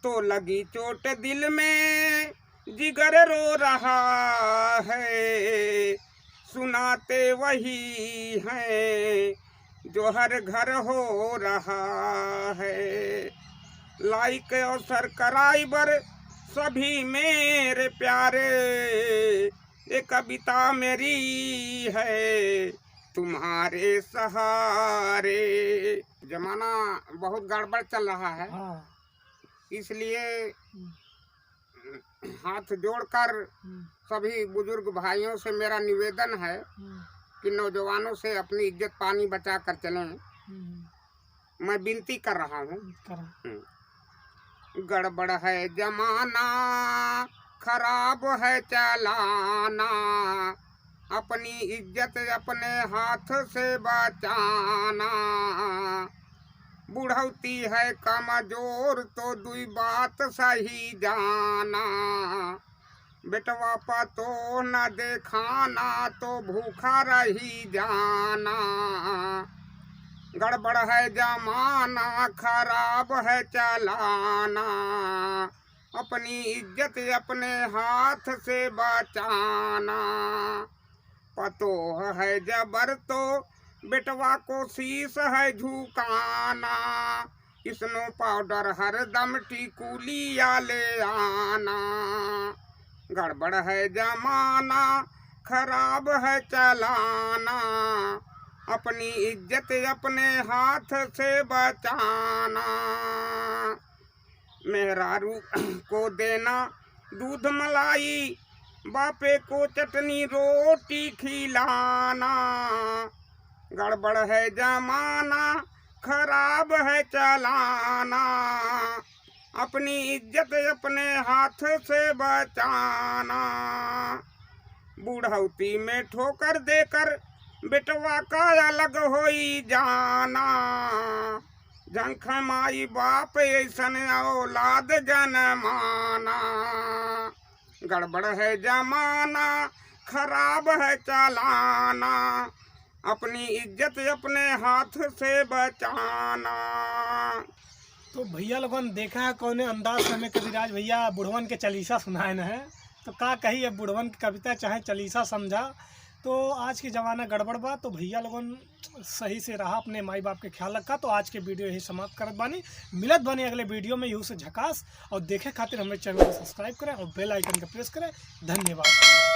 तो लगी चोट दिल में जिगर रो रहा है, सुनाते वही हैं जो हर घर हो रहा है। लाइक और सब्सक्राइबर सभी मेरे प्यारे, ये कविता मेरी है तुम्हारे सहारे। जमाना बहुत गड़बड़ चल रहा है, इसलिए हाथ जोड़कर सभी बुजुर्ग भाइयों से मेरा निवेदन है कि नौजवानों से अपनी इज्जत पानी बचा कर चलें। मैं विनती कर रहा हूँ। गड़बड़ है जमाना, खराब है चलाना, अपनी इज्जत अपने हाथ से बचाना। बुढ़ौती है कमजोर तो दुई बात सही जाना, बेटवा पतो न देखाना तो भूखा रही जाना। गड़बड़ है जमाना, खराब है चलाना, अपनी इज्जत अपने हाथ से बचाना। पतो है जबर तो बेटवा को शीश है झुकाना, स्नो पाउडर हर दम टिकुलिया ले आना। गड़बड़ है जमाना, खराब है चलाना, अपनी इज्जत अपने हाथ से बचाना। मेहरारू को देना दूध मलाई, बापे को चटनी रोटी खिलाना। गड़बड़ है जमाना, खराब है चलाना, अपनी इज्जत अपने हाथ से बचाना। बुढ़ौती में ठोकर देकर बेटवा का अलग होई जाना, झंख माई बाप ऐसन औलाद जनमाना। गड़बड़ है जमाना, खराब है चलाना, अपनी इज्जत अपने हाथ से बचाना। तो भैया लोगों ने देखा है कौन अंदाज में कविराज भैया बुढ़वन के चालीसा सुनाए न है, तो का कही है बुढ़वन की कविता चाहे चालीसा समझा। तो आज के ज़माना गड़बड़ बा, तो भैया लोगों सही से रहा, अपने माई बाप के ख्याल रखा। तो आज के वीडियो यही समाप्त करत बानी, मिलत बानी अगले वीडियो में। यूँ से झकास और देखे खातिर हमारे चैनल को सब्सक्राइब करें और बेल आइकन का प्रेस करें। धन्यवाद।